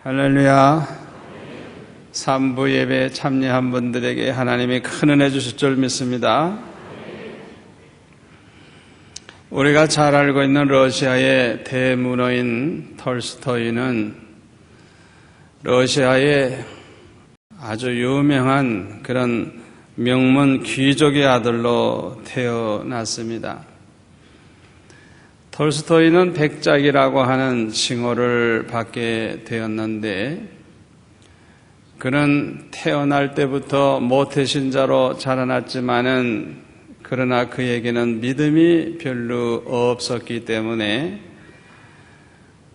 할렐루야. 3부 예배에 참여한 분들에게 하나님이 큰 은혜 주실 줄 믿습니다. 우리가 잘 알고 있는 러시아의 대문호인 톨스토이는 러시아의 아주 유명한 그런 명문 귀족의 아들로 태어났습니다. 톨스토이는 백작이라고 하는 칭호를 받게 되었는데, 그는 태어날 때부터 모태신자로 자라났지만은 그러나 그에게는 믿음이 별로 없었기 때문에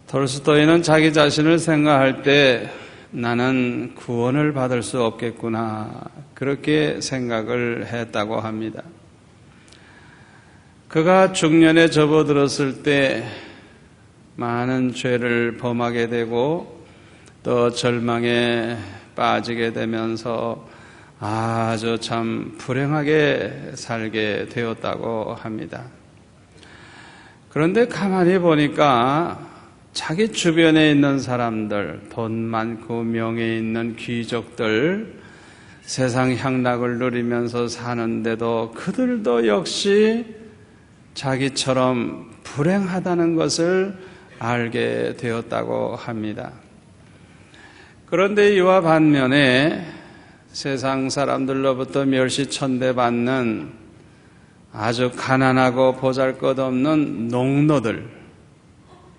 톨스토이는 자기 자신을 생각할 때 나는 구원을 받을 수 없겠구나, 그렇게 생각을 했다고 합니다. 그가 중년에 접어들었을 때 많은 죄를 범하게 되고 또 절망에 빠지게 되면서 아주 참 불행하게 살게 되었다고 합니다. 그런데 가만히 보니까 자기 주변에 있는 사람들, 돈 많고 명예 있는 귀족들, 세상 향락을 누리면서 사는데도 그들도 역시 자기처럼 불행하다는 것을 알게 되었다고 합니다. 그런데 이와 반면에 세상 사람들로부터 멸시천대받는 아주 가난하고 보잘것없는 농노들,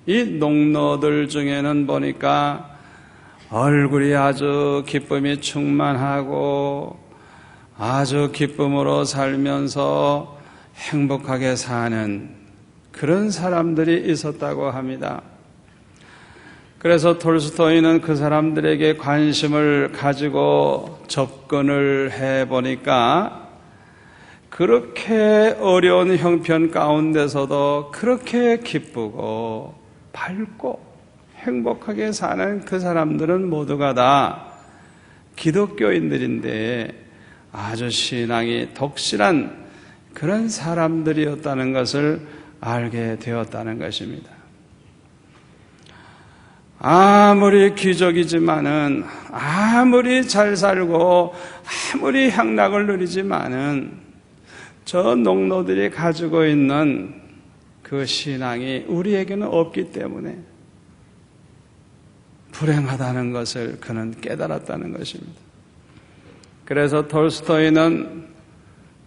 이 농노들 중에는 보니까 얼굴이 아주 기쁨이 충만하고 아주 기쁨으로 살면서 행복하게 사는 그런 사람들이 있었다고 합니다. 그래서 톨스토이는 그 사람들에게 관심을 가지고 접근을 해보니까 그렇게 어려운 형편 가운데서도 그렇게 기쁘고 밝고 행복하게 사는 그 사람들은 모두가 다 기독교인들인데 아주 신앙이 독실한 그런 사람들이었다는 것을 알게 되었다는 것입니다. 아무리 귀족이지만은, 아무리 잘 살고 아무리 향락을 누리지만은 저 농노들이 가지고 있는 그 신앙이 우리에게는 없기 때문에 불행하다는 것을 그는 깨달았다는 것입니다. 그래서 톨스토이는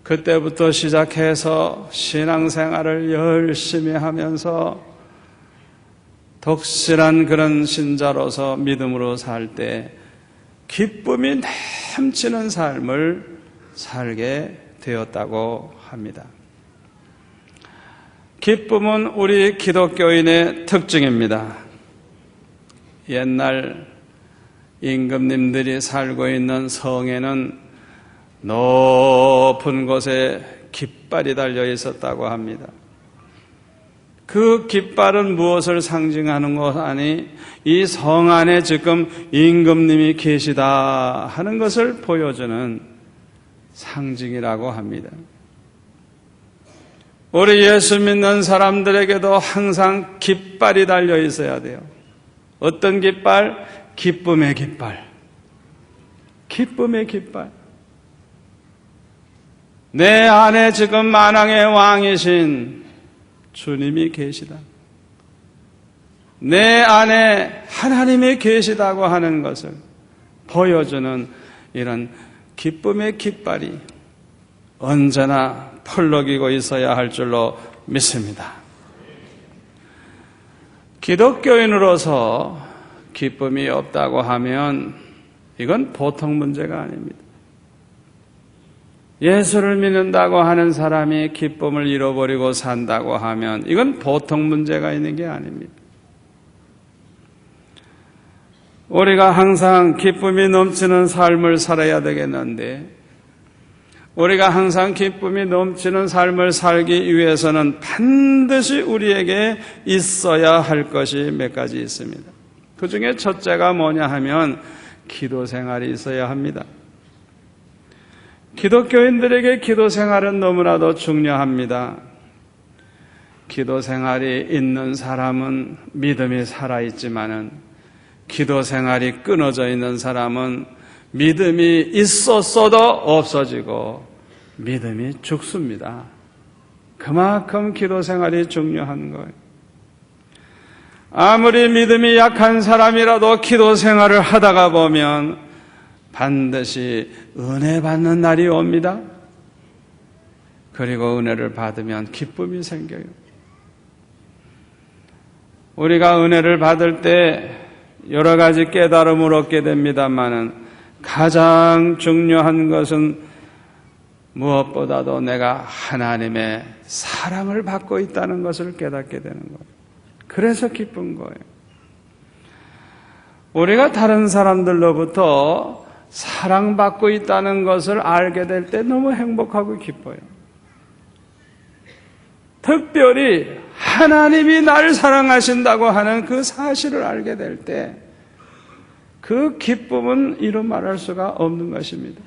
그때부터 시작해서 신앙생활을 열심히 하면서 독실한 그런 신자로서 믿음으로 살 때 기쁨이 넘치는 삶을 살게 되었다고 합니다. 기쁨은 우리 기독교인의 특징입니다. 옛날 임금님들이 살고 있는 성에는 높은 곳에 깃발이 달려 있었다고 합니다. 그 깃발은 무엇을 상징하는 것 아니, 이 성 안에 지금 임금님이 계시다 하는 것을 보여주는 상징이라고 합니다. 우리 예수 믿는 사람들에게도 항상 깃발이 달려 있어야 돼요. 어떤 깃발? 기쁨의 깃발. 기쁨의 깃발. 내 안에 지금 만왕의 왕이신 주님이 계시다. 내 안에 하나님이 계시다고 하는 것을 보여주는 이런 기쁨의 깃발이 언제나 펄럭이고 있어야 할 줄로 믿습니다. 기독교인으로서 기쁨이 없다고 하면 이건 보통 문제가 아닙니다. 예수를 믿는다고 하는 사람이 기쁨을 잃어버리고 산다고 하면 이건 보통 문제가 있는 게 아닙니다. 우리가 항상 기쁨이 넘치는 삶을 살아야 되겠는데, 우리가 항상 기쁨이 넘치는 삶을 살기 위해서는 반드시 우리에게 있어야 할 것이 몇 가지 있습니다. 그 중에 첫째가 뭐냐 하면 기도 생활이 있어야 합니다. 기독교인들에게 기도 생활은 너무나도 중요합니다. 기도 생활이 있는 사람은 믿음이 살아있지만은 기도 생활이 끊어져 있는 사람은 믿음이 있었어도 없어지고 믿음이 죽습니다. 그만큼 기도 생활이 중요한 거예요. 아무리 믿음이 약한 사람이라도 기도 생활을 하다가 보면 반드시 은혜 받는 날이 옵니다. 그리고 은혜를 받으면 기쁨이 생겨요. 우리가 은혜를 받을 때 여러 가지 깨달음을 얻게 됩니다만은 가장 중요한 것은 무엇보다도 내가 하나님의 사랑을 받고 있다는 것을 깨닫게 되는 거예요. 그래서 기쁜 거예요. 우리가 다른 사람들로부터 사랑받고 있다는 것을 알게 될 때 너무 행복하고 기뻐요. 특별히 하나님이 나를 사랑하신다고 하는 그 사실을 알게 될 때 그 기쁨은 이루 말할 수가 없는 것입니다.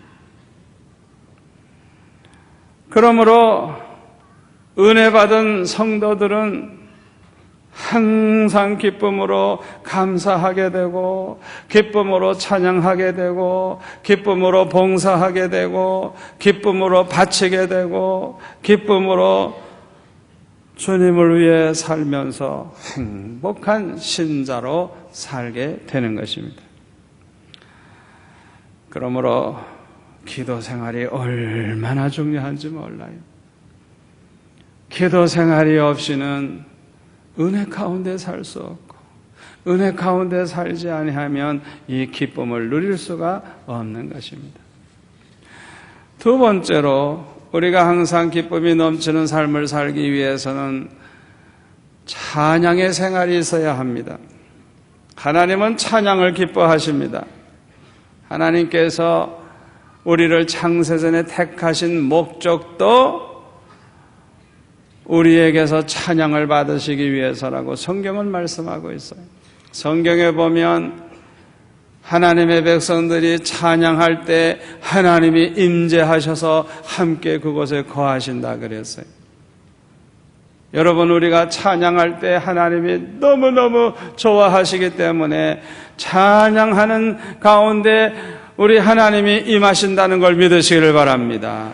그러므로 은혜 받은 성도들은 항상 기쁨으로 감사하게 되고 기쁨으로 찬양하게 되고 기쁨으로 봉사하게 되고 기쁨으로 바치게 되고 기쁨으로 주님을 위해 살면서 행복한 신자로 살게 되는 것입니다. 그러므로 기도 생활이 얼마나 중요한지 몰라요. 기도 생활이 없이는 은혜 가운데 살 수 없고 은혜 가운데 살지 아니하면 이 기쁨을 누릴 수가 없는 것입니다. 두 번째로 우리가 항상 기쁨이 넘치는 삶을 살기 위해서는 찬양의 생활이 있어야 합니다. 하나님은 찬양을 기뻐하십니다. 하나님께서 우리를 창세전에 택하신 목적도 우리에게서 찬양을 받으시기 위해서라고 성경은 말씀하고 있어요. 성경에 보면 하나님의 백성들이 찬양할 때 하나님이 임재하셔서 함께 그곳에 거하신다 그랬어요. 여러분, 우리가 찬양할 때 하나님이 너무너무 좋아하시기 때문에 찬양하는 가운데 우리 하나님이 임하신다는 걸 믿으시기를 바랍니다.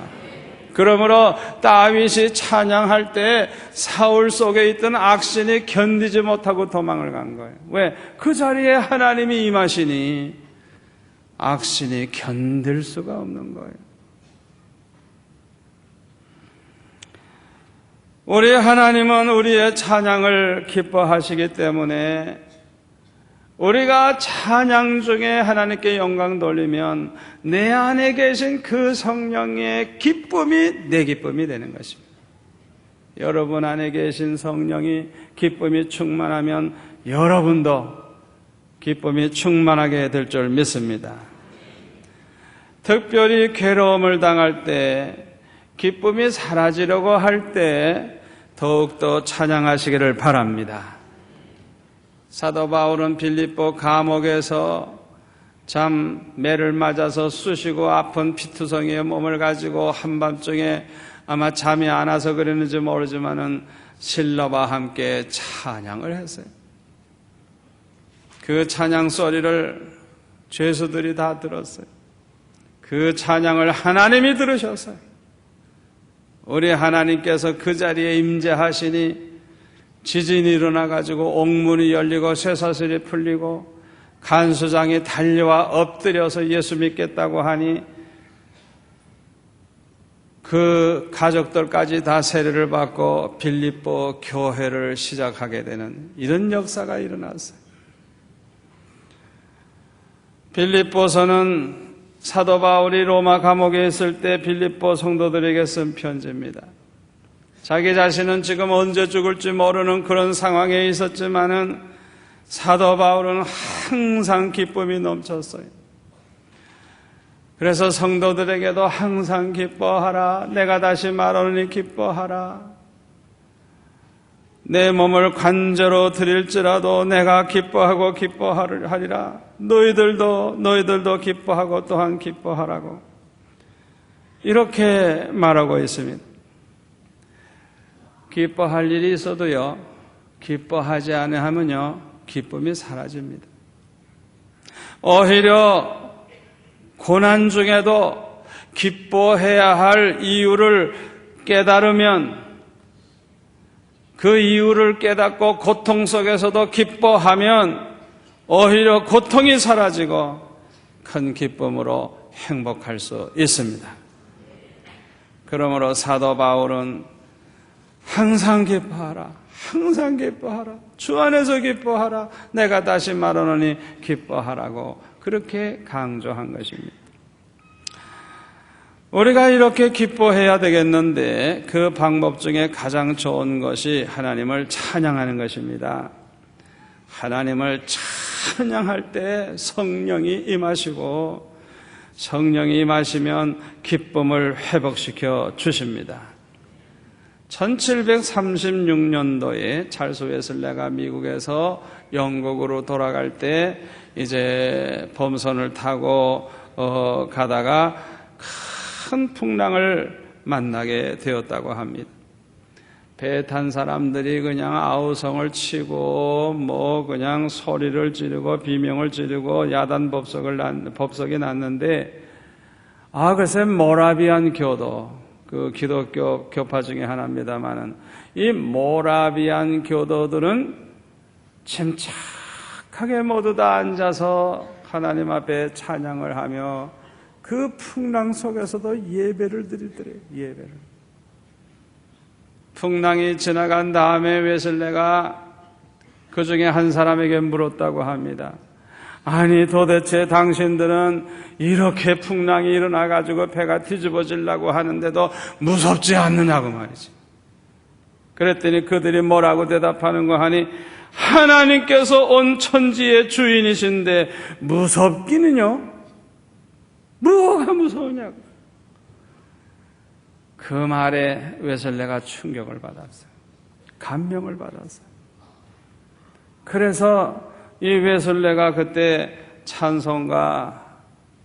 그러므로 다윗이 찬양할 때 사울 속에 있던 악신이 견디지 못하고 도망을 간 거예요. 왜? 그 자리에 하나님이 임하시니 악신이 견딜 수가 없는 거예요. 우리 하나님은 우리의 찬양을 기뻐하시기 때문에 우리가 찬양 중에 하나님께 영광 돌리면 내 안에 계신 그 성령의 기쁨이 내 기쁨이 되는 것입니다. 여러분 안에 계신 성령이 기쁨이 충만하면 여러분도 기쁨이 충만하게 될 줄 믿습니다. 특별히 괴로움을 당할 때, 기쁨이 사라지려고 할 때 더욱더 찬양하시기를 바랍니다. 사도 바울은 빌립보 감옥에서 참 매를 맞아서 쑤시고 아픈 피투성이의 몸을 가지고 한밤중에 아마 잠이 안 와서 그랬는지 모르지만은 실로와 함께 찬양을 했어요. 그 찬양 소리를 죄수들이 다 들었어요. 그 찬양을 하나님이 들으셨어요. 우리 하나님께서 그 자리에 임재하시니 지진이 일어나가지고 옥문이 열리고 쇠사슬이 풀리고 간수장이 달려와 엎드려서 예수 믿겠다고 하니 그 가족들까지 다 세례를 받고 빌립보 교회를 시작하게 되는 이런 역사가 일어났어요. 빌립보서는 사도 바울이 로마 감옥에 있을 때 빌립보 성도들에게 쓴 편지입니다. 자기 자신은 지금 언제 죽을지 모르는 그런 상황에 있었지만은 사도 바울은 항상 기쁨이 넘쳤어요. 그래서 성도들에게도 항상 기뻐하라. 내가 다시 말하노니 기뻐하라. 내 몸을 관저로 드릴지라도 내가 기뻐하고 기뻐하리라. 너희들도 기뻐하고 또한 기뻐하라고 이렇게 말하고 있습니다. 기뻐할 일이 있어도요, 기뻐하지 않으면요 기쁨이 사라집니다. 오히려 고난 중에도 기뻐해야 할 이유를 깨달으면 그 이유를 깨닫고 고통 속에서도 기뻐하면 오히려 고통이 사라지고 큰 기쁨으로 행복할 수 있습니다. 그러므로 사도 바울은 항상 기뻐하라, 항상 기뻐하라, 주 안에서 기뻐하라, 내가 다시 말하노니 기뻐하라고 그렇게 강조한 것입니다. 우리가 이렇게 기뻐해야 되겠는데 그 방법 중에 가장 좋은 것이 하나님을 찬양하는 것입니다. 하나님을 찬양할 때 성령이 임하시고 성령이 임하시면 기쁨을 회복시켜 주십니다. 1736년도에 찰스 웨슬레가 미국에서 영국으로 돌아갈 때 이제 범선을 타고 가다가 큰 풍랑을 만나게 되었다고 합니다. 배에 탄 사람들이 그냥 아우성을 치고 그냥 소리를 지르고 비명을 지르고 야단 법석이 났는데 글쎄 모라비안 교도 그 기독교 교파 중에 하나입니다만은 이 모라비안 교도들은 침착하게 모두 다 앉아서 하나님 앞에 찬양을 하며 그 풍랑 속에서도 예배를 드리더래요. 예배를. 풍랑이 지나간 다음에 웨슬레가 그 중에 한 사람에게 물었다고 합니다. 아니 도대체 당신들은 이렇게 풍랑이 일어나가지고 배가 뒤집어지려고 하는데도 무섭지 않느냐고 말이지. 그랬더니 그들이 뭐라고 대답하는 거 하니 하나님께서 온 천지의 주인이신데 무섭기는요? 뭐가 무서우냐고. 그 말에 웨슬레가 충격을 받았어요. 감명을 받았어요. 그래서 이 웨슬레가 그때 찬송가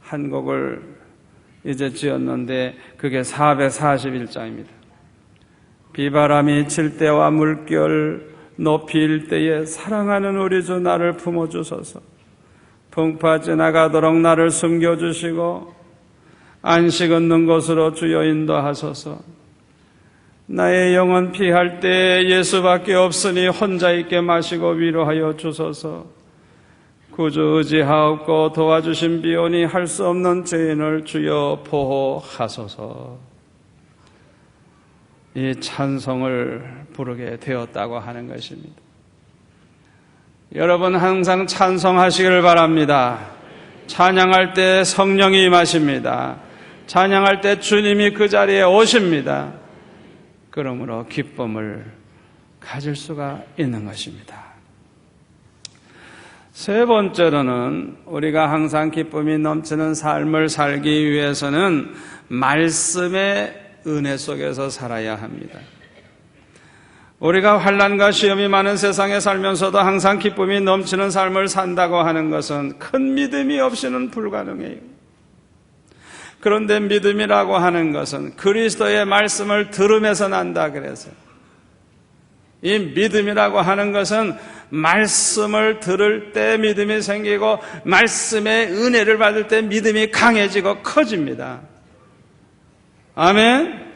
한 곡을 이제 지었는데 그게 441장입니다. 비바람이 칠 때와 물결 높이 일 때에 사랑하는 우리 주 나를 품어주소서. 풍파 지나가도록 나를 숨겨주시고 안식 얻는 곳으로 주여 인도하소서. 나의 영혼 피할 때 예수밖에 없으니 혼자 있게 마시고 위로하여 주소서. 구주 의지하옵고 도와주신 비오니 할 수 없는 죄인을 주여 보호하소서. 이 찬송을 부르게 되었다고 하는 것입니다. 여러분 항상 찬송하시기를 바랍니다. 찬양할 때 성령이 임하십니다. 찬양할 때 주님이 그 자리에 오십니다. 그러므로 기쁨을 가질 수가 있는 것입니다. 세 번째로는 우리가 항상 기쁨이 넘치는 삶을 살기 위해서는 말씀의 은혜 속에서 살아야 합니다. 우리가 환난과 시험이 많은 세상에 살면서도 항상 기쁨이 넘치는 삶을 산다고 하는 것은 큰 믿음이 없이는 불가능해요. 그런데 믿음이라고 하는 것은 그리스도의 말씀을 들으면서 난다 그래서 이 믿음이라고 하는 것은 말씀을 들을 때 믿음이 생기고 말씀의 은혜를 받을 때 믿음이 강해지고 커집니다. 아멘.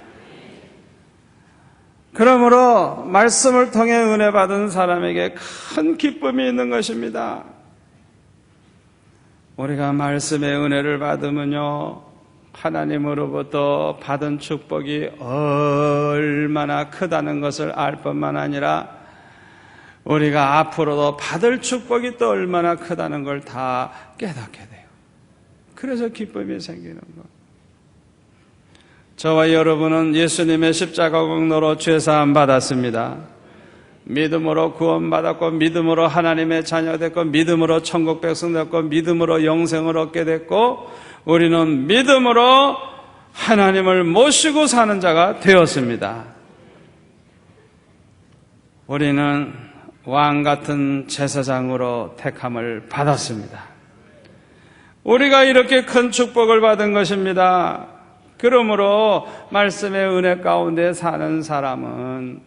그러므로 말씀을 통해 은혜 받은 사람에게 큰 기쁨이 있는 것입니다. 우리가 말씀의 은혜를 받으면요 하나님으로부터 받은 축복이 얼마나 크다는 것을 알 뿐만 아니라 우리가 앞으로도 받을 축복이 또 얼마나 크다는 걸 다 깨닫게 돼요. 그래서 기쁨이 생기는 것. 저와 여러분은 예수님의 십자가 공로로 죄사함 받았습니다. 믿음으로 구원받았고 믿음으로 하나님의 자녀 됐고 믿음으로 천국 백성 됐고 믿음으로 영생을 얻게 됐고 우리는 믿음으로 하나님을 모시고 사는 자가 되었습니다. 우리는 왕 같은 제사장으로 택함을 받았습니다. 우리가 이렇게 큰 축복을 받은 것입니다. 그러므로 말씀의 은혜 가운데 사는 사람은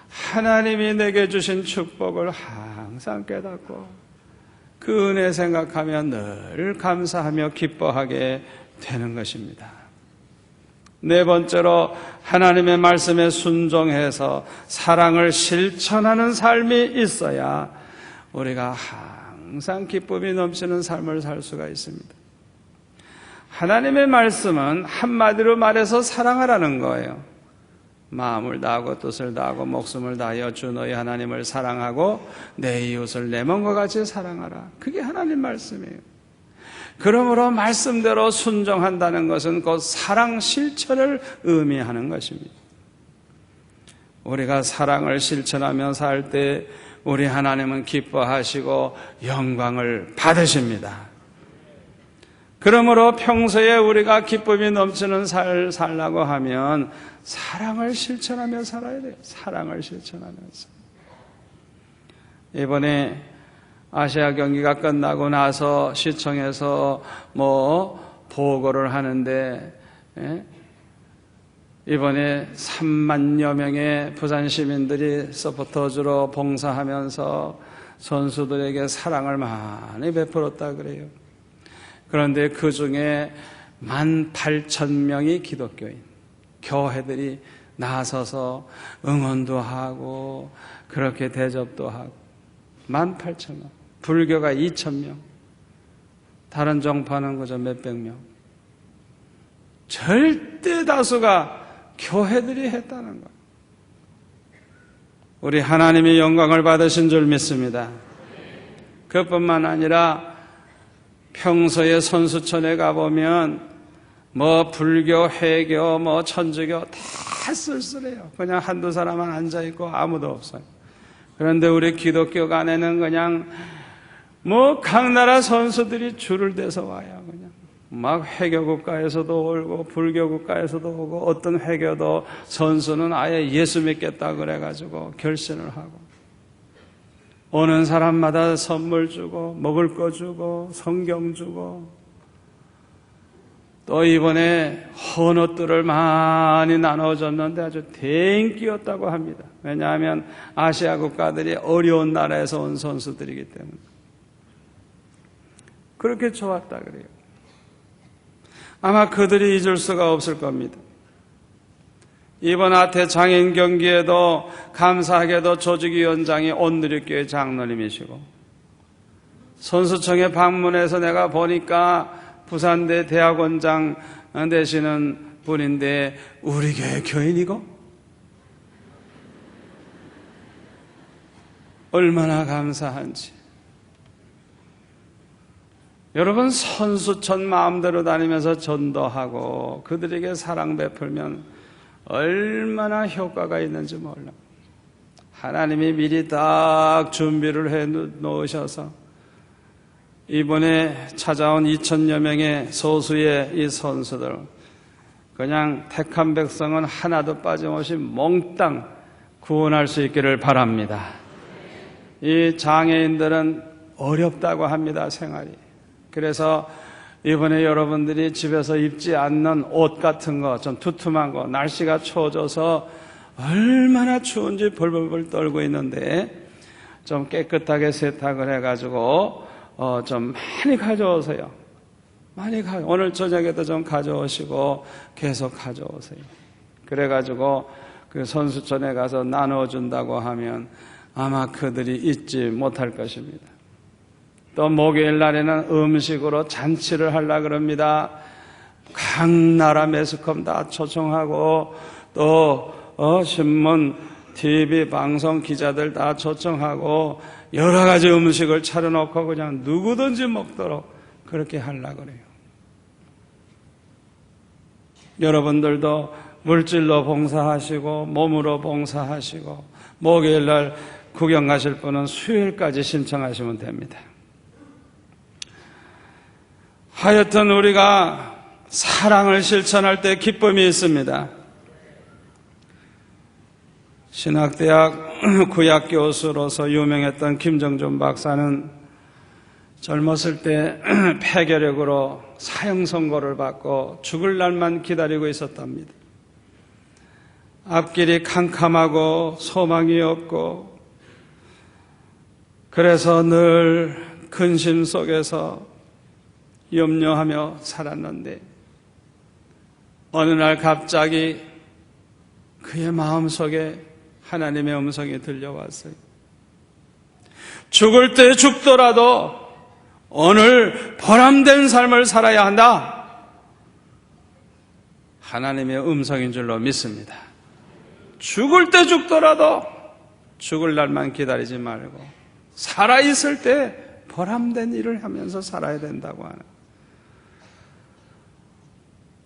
하나님이 내게 주신 축복을 항상 깨닫고 그 은혜 생각하며 늘 감사하며 기뻐하게 되는 것입니다. 네 번째로 하나님의 말씀에 순종해서 사랑을 실천하는 삶이 있어야 우리가 항상 기쁨이 넘치는 삶을 살 수가 있습니다. 하나님의 말씀은 한마디로 말해서 사랑하라는 거예요. 마음을 다하고 뜻을 다하고 목숨을 다하여 주 너희 하나님을 사랑하고 내 이웃을 내 몸과 같이 사랑하라. 그게 하나님 말씀이에요. 그러므로 말씀대로 순종한다는 것은 곧 사랑 실천을 의미하는 것입니다. 우리가 사랑을 실천하며 살 때 우리 하나님은 기뻐하시고 영광을 받으십니다. 그러므로 평소에 우리가 기쁨이 넘치는 삶을 살라고 하면 사랑을 실천하며 살아야 돼요. 사랑을 실천하면서. 이번에 아시아 경기가 끝나고 나서 시청에서 보고를 하는데, 이번에 3만여 명의 부산 시민들이 서포터즈로 봉사하면서 선수들에게 사랑을 많이 베풀었다 그래요. 그런데 그 중에 18,000명이 기독교인, 교회들이 나서서 응원도 하고 그렇게 대접도 하고 18,000명, 불교가 2,000명, 다른 종파는 그저 몇백 명. 절대 다수가 교회들이 했다는 거예요. 우리 하나님이 영광을 받으신 줄 믿습니다. 그뿐만 아니라 평소에 선수촌에 가보면 불교, 회교, 천주교 다 쓸쓸해요. 그냥 한두 사람만 앉아있고 아무도 없어요. 그런데 우리 기독교 안에는 그냥 각 나라 선수들이 줄을 대서 와요. 그냥 막 회교 국가에서도 오고 불교 국가에서도 오고 어떤 회교도 선수는 아예 예수 믿겠다 그래가지고 결신을 하고 오는 사람마다 선물 주고 먹을 거 주고 성경 주고 또 이번에 헌옷들을 많이 나눠줬는데 아주 대인기였다고 합니다. 왜냐하면 아시아 국가들이 어려운 나라에서 온 선수들이기 때문에 그렇게 좋았다 그래요. 아마 그들이 잊을 수가 없을 겁니다. 이번 아태 장인 경기에도 감사하게도 조직위원장이 온누리교회 장로님이시고 선수청에 방문해서 내가 보니까 부산대 대학원장 되시는 분인데 우리 교회 교인이고 얼마나 감사한지. 여러분 선수촌 마음대로 다니면서 전도하고 그들에게 사랑 베풀면 얼마나 효과가 있는지 몰라. 하나님이 미리 딱 준비를 해 놓으셔서 이번에 찾아온 2,000여 명의 소수의 이 선수들 그냥 택한 백성은 하나도 빠짐없이 몽땅 구원할 수 있기를 바랍니다. 이 장애인들은 어렵다고 합니다, 생활이. 그래서 이번에 여러분들이 집에서 입지 않는 옷 같은 거, 좀 두툼한 거, 날씨가 추워져서 얼마나 추운지 벌벌벌 떨고 있는데 좀 깨끗하게 세탁을 해가지고 좀 많이 가져오세요. 오늘 저녁에도 좀 가져오시고 계속 가져오세요. 그래가지고 그 선수촌에 가서 나눠준다고 하면 아마 그들이 잊지 못할 것입니다. 또 목요일 날에는 음식으로 잔치를 하려고 그럽니다. 각 나라 매스컴 다 초청하고 또 신문, TV, 방송 기자들 다 초청하고 여러 가지 음식을 차려놓고 그냥 누구든지 먹도록 그렇게 하려고 그래요. 여러분들도 물질로 봉사하시고 몸으로 봉사하시고 목요일 날 구경 가실 분은 수요일까지 신청하시면 됩니다. 하여튼 우리가 사랑을 실천할 때 기쁨이 있습니다. 신학대학 구약교수로서 유명했던 김정준 박사는 젊었을 때 폐결핵으로 사형 선고를 받고 죽을 날만 기다리고 있었답니다. 앞길이 캄캄하고 소망이 없고 그래서 늘 근심 속에서 염려하며 살았는데 어느 날 갑자기 그의 마음속에 하나님의 음성이 들려왔어요. 죽을 때 죽더라도 오늘 보람된 삶을 살아야 한다. 하나님의 음성인 줄로 믿습니다. 죽을 때 죽더라도 죽을 날만 기다리지 말고 살아있을 때 보람된 일을 하면서 살아야 된다고 하는,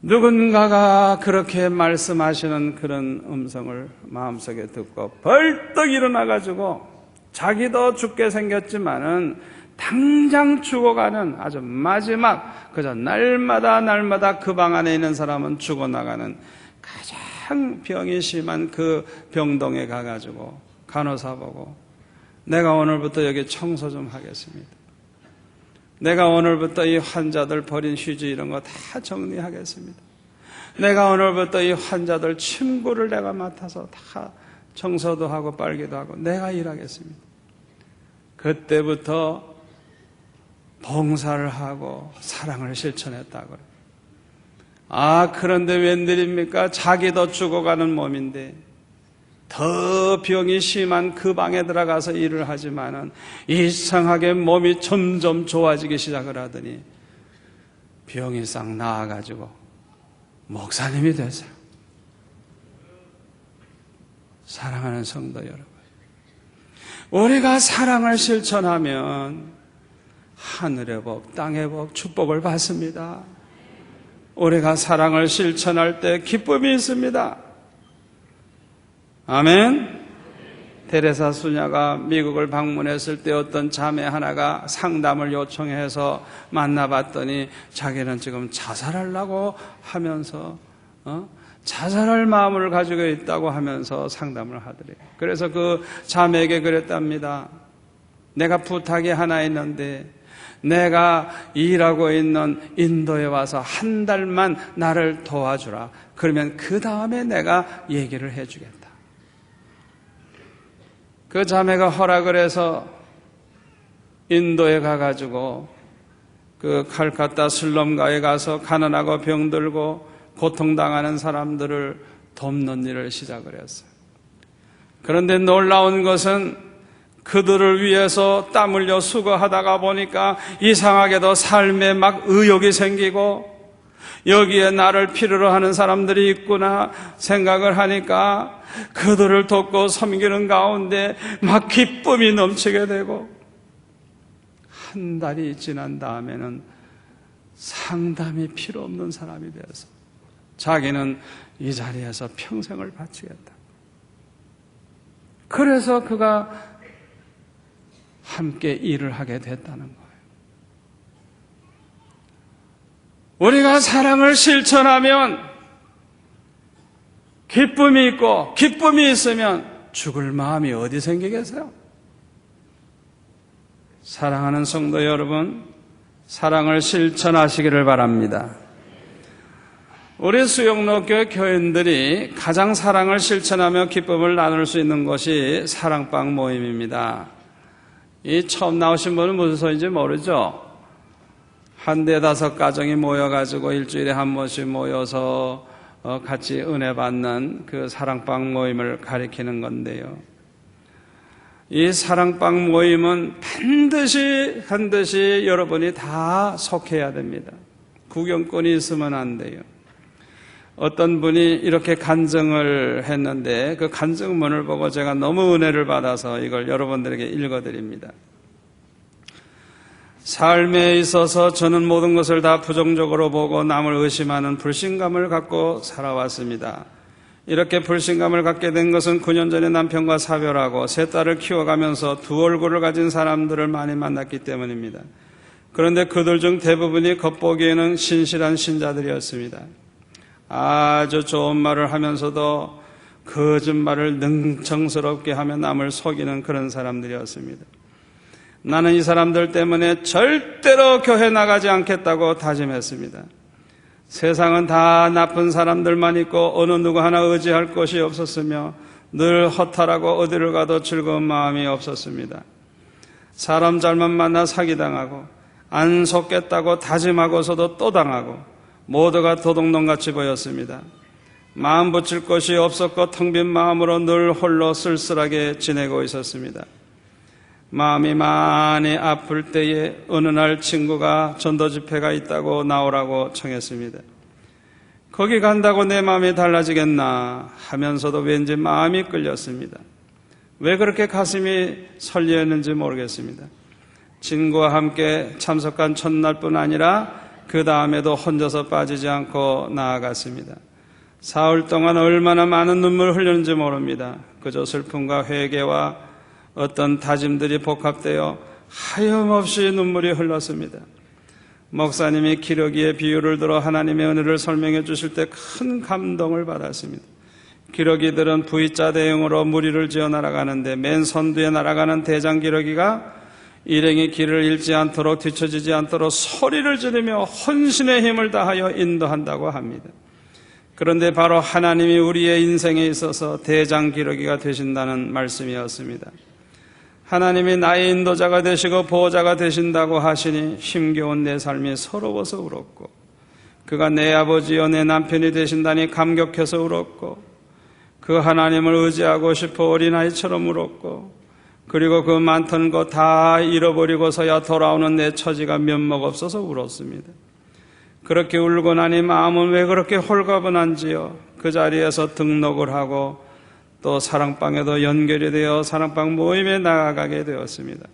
누군가가 그렇게 말씀하시는 그런 음성을 마음속에 듣고 벌떡 일어나가지고 자기도 죽게 생겼지만은 당장 죽어가는 아주 마지막, 그저 날마다 그 방 안에 있는 사람은 죽어나가는 가장 병이 심한 그 병동에 가가지고 간호사 보고, 내가 오늘부터 여기 청소 좀 하겠습니다. 내가 오늘부터 이 환자들 버린 휴지 이런 거 다 정리하겠습니다. 내가 오늘부터 이 환자들 침구를 내가 맡아서 다 청소도 하고 빨기도 하고 내가 일하겠습니다. 그때부터 봉사를 하고 사랑을 실천했다고요. 그런데 웬일입니까? 자기도 죽어가는 몸인데 더 병이 심한 그 방에 들어가서 일을 하지만은 이상하게 몸이 점점 좋아지기 시작을 하더니 병이 싹 나아가지고 목사님이 됐어요. 사랑하는 성도 여러분, 우리가 사랑을 실천하면 하늘의 복, 땅의 복, 축복을 받습니다. 우리가 사랑을 실천할 때 기쁨이 있습니다. 아멘. 테레사 수녀가 미국을 방문했을 때 어떤 자매 하나가 상담을 요청해서 만나봤더니 자기는 지금 자살하려고 하면서 자살할 마음을 가지고 있다고 하면서 상담을 하더래요. 그래서 그 자매에게 그랬답니다. 내가 부탁이 하나 있는데 내가 일하고 있는 인도에 와서 한 달만 나를 도와주라. 그러면 그 다음에 내가 얘기를 해주겠다. 그 자매가 허락을 해서 인도에 가가지고 그 칼카타 슬럼가에 가서 가난하고 병들고 고통당하는 사람들을 돕는 일을 시작을 했어요. 그런데 놀라운 것은 그들을 위해서 땀 흘려 수고하다가 보니까 이상하게도 삶에 막 의욕이 생기고 여기에 나를 필요로 하는 사람들이 있구나 생각을 하니까 그들을 돕고 섬기는 가운데 막 기쁨이 넘치게 되고, 한 달이 지난 다음에는 상담이 필요 없는 사람이 되어서 자기는 이 자리에서 평생을 바치겠다. 그래서 그가 함께 일을 하게 됐다는 거예요. 우리가 사랑을 실천하면 기쁨이 있고, 기쁨이 있으면 죽을 마음이 어디 생기겠어요? 사랑하는 성도 여러분, 사랑을 실천하시기를 바랍니다. 우리 수영로교회 교인들이 가장 사랑을 실천하며 기쁨을 나눌 수 있는 것이 사랑방 모임입니다. 이 처음 나오신 분은 무슨 소리인지 모르죠? 한 4-5 가정이 모여가지고 일주일에 한 번씩 모여서 같이 은혜 받는 그 사랑방 모임을 가리키는 건데요. 이 사랑방 모임은 반드시 여러분이 다 속해야 됩니다. 구경꾼이 있으면 안 돼요. 어떤 분이 이렇게 간증을 했는데 그 간증문을 보고 제가 너무 은혜를 받아서 이걸 여러분들에게 읽어드립니다. 삶에 있어서 저는 모든 것을 다 부정적으로 보고 남을 의심하는 불신감을 갖고 살아왔습니다. 이렇게 불신감을 갖게 된 것은 9년 전에 남편과 사별하고 3딸을 키워가면서 2 얼굴을 가진 사람들을 많이 만났기 때문입니다. 그런데 그들 중 대부분이 겉보기에는 신실한 신자들이었습니다. 아주 좋은 말을 하면서도 거짓말을 능청스럽게 하며 남을 속이는 그런 사람들이었습니다. 나는 이 사람들 때문에 절대로 교회 나가지 않겠다고 다짐했습니다. 세상은 다 나쁜 사람들만 있고 어느 누구 하나 의지할 것이 없었으며 늘 허탈하고 어디를 가도 즐거운 마음이 없었습니다. 사람 잘못 만나 사기당하고 안 속겠다고 다짐하고서도 또 당하고 모두가 도둑놈같이 보였습니다. 마음 붙일 것이 없었고 텅 빈 마음으로 늘 홀로 쓸쓸하게 지내고 있었습니다. 마음이 많이 아플 때에 어느 날 친구가 전도 집회가 있다고 나오라고 청했습니다. 거기 간다고 내 마음이 달라지겠나 하면서도 왠지 마음이 끌렸습니다. 왜 그렇게 가슴이 설레었는지 모르겠습니다. 친구와 함께 참석한 첫날뿐 아니라 그 다음에도 혼자서 빠지지 않고 나아갔습니다. 사흘 동안 얼마나 많은 눈물을 흘렸는지 모릅니다. 그저 슬픔과 회개와 어떤 다짐들이 복합되어 하염없이 눈물이 흘렀습니다. 목사님이 기러기의 비유를 들어 하나님의 은혜를 설명해 주실 때 큰 감동을 받았습니다. 기러기들은 V자 대형으로 무리를 지어 날아가는데 맨 선두에 날아가는 대장 기러기가 일행이 길을 잃지 않도록 뒤처지지 않도록 소리를 지르며 혼신의 힘을 다하여 인도한다고 합니다. 그런데 바로 하나님이 우리의 인생에 있어서 대장 기러기가 되신다는 말씀이었습니다. 하나님이 나의 인도자가 되시고 보호자가 되신다고 하시니 힘겨운 내 삶이 서러워서 울었고, 그가 내 아버지여 내 남편이 되신다니 감격해서 울었고, 그 하나님을 의지하고 싶어 어린아이처럼 울었고, 그리고 그 많던 거 다 잃어버리고서야 돌아오는 내 처지가 면목 없어서 울었습니다. 그렇게 울고 나니 마음은 왜 그렇게 홀가분한지요. 그 자리에서 등록을 하고 또 사랑방에도 연결이 되어 사랑방 모임에 나아가게 되었습니다.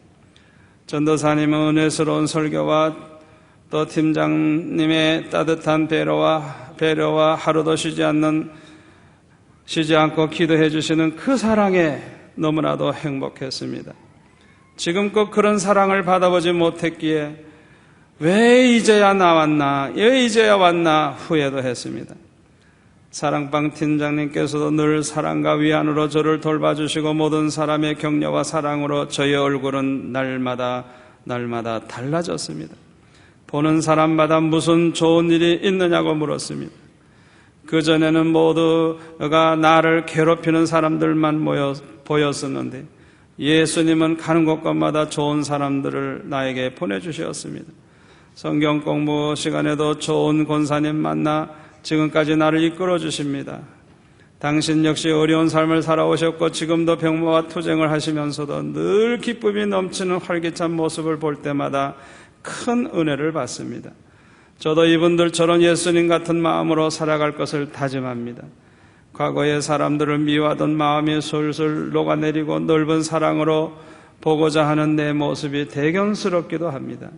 전도사님은 은혜스러운 설교와 또 팀장님의 따뜻한 배려와 하루도 쉬지 않고 기도해 주시는 그 사랑에 너무나도 행복했습니다. 지금껏 그런 사랑을 받아보지 못했기에 왜 이제야 나왔나, 왜 이제야 왔나 후회도 했습니다. 사랑방 팀장님께서도 늘 사랑과 위안으로 저를 돌봐주시고 모든 사람의 격려와 사랑으로 저의 얼굴은 날마다 달라졌습니다. 보는 사람마다 무슨 좋은 일이 있느냐고 물었습니다. 그전에는 모두가 나를 괴롭히는 사람들만 보였었는데 예수님은 가는 곳곳마다 좋은 사람들을 나에게 보내주셨습니다. 성경 공부 시간에도 좋은 권사님 만나 지금까지 나를 이끌어 주십니다. 당신 역시 어려운 삶을 살아오셨고 지금도 병마와 투쟁을 하시면서도 늘 기쁨이 넘치는 활기찬 모습을 볼 때마다 큰 은혜를 받습니다. 저도 이분들처럼 예수님 같은 마음으로 살아갈 것을 다짐합니다. 과거의 사람들을 미워하던 마음이 솔솔 녹아내리고 넓은 사랑으로 보고자 하는 내 모습이 대견스럽기도 합니다.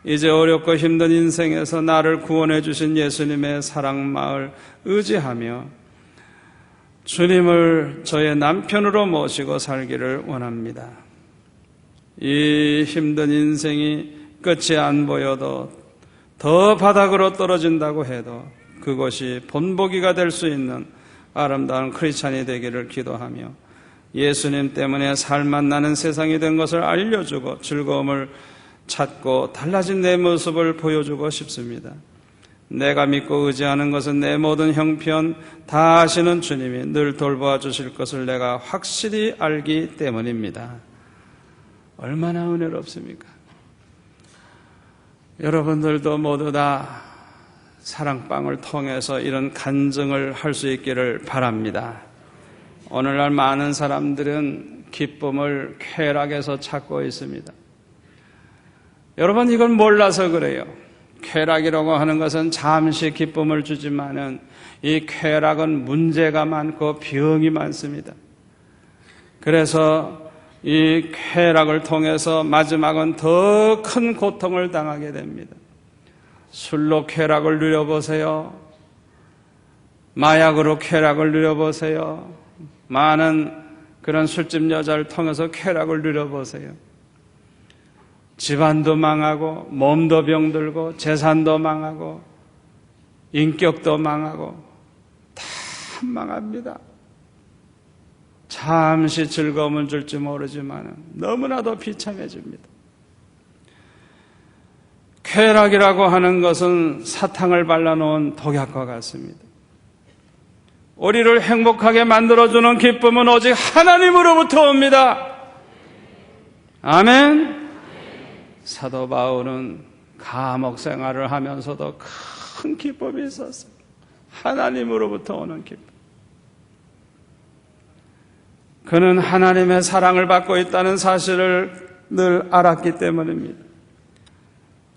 이제 어렵고 힘든 인생에서 나를 구원해 주신 예수님의 사랑마을 의지하며 주님을 저의 남편으로 모시고 살기를 원합니다. 이 힘든 인생이 끝이 안 보여도 더 바닥으로 떨어진다고 해도 그것이 본보기가 될 수 있는 아름다운 크리스찬이 되기를 기도하며 예수님 때문에 살맛 나는 세상이 된 것을 알려주고 즐거움을 찾고 달라진 내 모습을 보여주고 싶습니다. 내가 믿고 의지하는 것은 내 모든 형편 다 아시는 주님이 늘 돌보아 주실 것을 내가 확실히 알기 때문입니다. 얼마나 은혜롭습니까? 여러분들도 모두 다 사랑방을 통해서 이런 간증을 할 수 있기를 바랍니다. 오늘날 많은 사람들은 기쁨을 쾌락에서 찾고 있습니다. 여러분, 이건 몰라서 그래요. 쾌락이라고 하는 것은 잠시 기쁨을 주지만은 이 쾌락은 문제가 많고 병이 많습니다. 그래서 이 쾌락을 통해서 마지막은 더 큰 고통을 당하게 됩니다. 술로 쾌락을 누려보세요. 마약으로 쾌락을 누려보세요. 많은 그런 술집 여자를 통해서 쾌락을 누려보세요. 집안도 망하고 몸도 병들고 재산도 망하고 인격도 망하고 다 망합니다. 잠시 즐거움을 줄지 모르지만 너무나도 비참해집니다. 쾌락이라고 하는 것은 사탕을 발라놓은 독약과 같습니다. 우리를 행복하게 만들어주는 기쁨은 오직 하나님으로부터 옵니다. 아멘. 사도 바울은 감옥 생활을 하면서도 큰 기쁨이 있었어요. 하나님으로부터 오는 기쁨. 그는 하나님의 사랑을 받고 있다는 사실을 늘 알았기 때문입니다.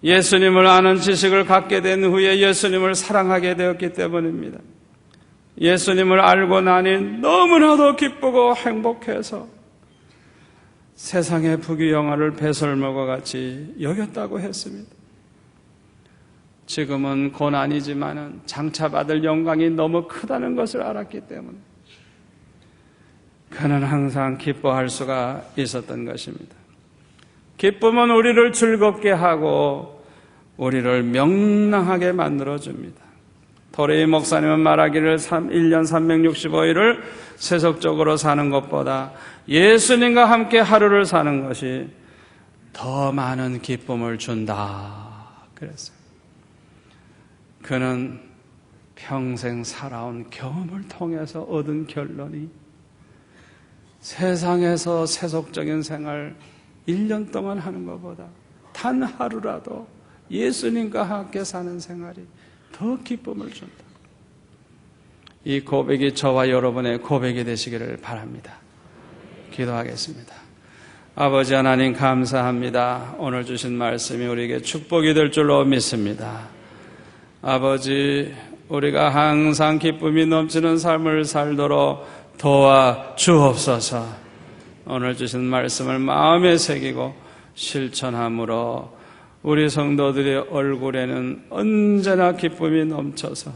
예수님을 아는 지식을 갖게 된 후에 예수님을 사랑하게 되었기 때문입니다. 예수님을 알고 나니 너무나도 기쁘고 행복해서 세상의 부귀영화를 배설물과 같이 여겼다고 했습니다. 지금은 고난이지만은 장차 받을 영광이 너무 크다는 것을 알았기 때문에 그는 항상 기뻐할 수가 있었던 것입니다. 기쁨은 우리를 즐겁게 하고 우리를 명랑하게 만들어줍니다. 도레이 목사님은 말하기를 1년 365일을 세속적으로 사는 것보다 예수님과 함께 하루를 사는 것이 더 많은 기쁨을 준다 그랬어요. 그는 평생 살아온 경험을 통해서 얻은 결론이 세상에서 세속적인 생활 1년 동안 하는 것보다 단 하루라도 예수님과 함께 사는 생활이 더 기쁨을 준다. 이 고백이 저와 여러분의 고백이 되시기를 바랍니다. 기도하겠습니다. 아버지 하나님 감사합니다. 오늘 주신 말씀이 우리에게 축복이 될 줄로 믿습니다. 아버지, 우리가 항상 기쁨이 넘치는 삶을 살도록 도와주옵소서. 오늘 주신 말씀을 마음에 새기고 실천함으로 우리 성도들의 얼굴에는 언제나 기쁨이 넘쳐서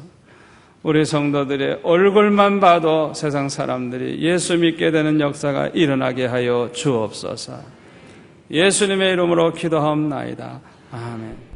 우리 성도들의 얼굴만 봐도 세상 사람들이 예수 믿게 되는 역사가 일어나게 하여 주옵소서. 예수님의 이름으로 기도하옵나이다. 아멘.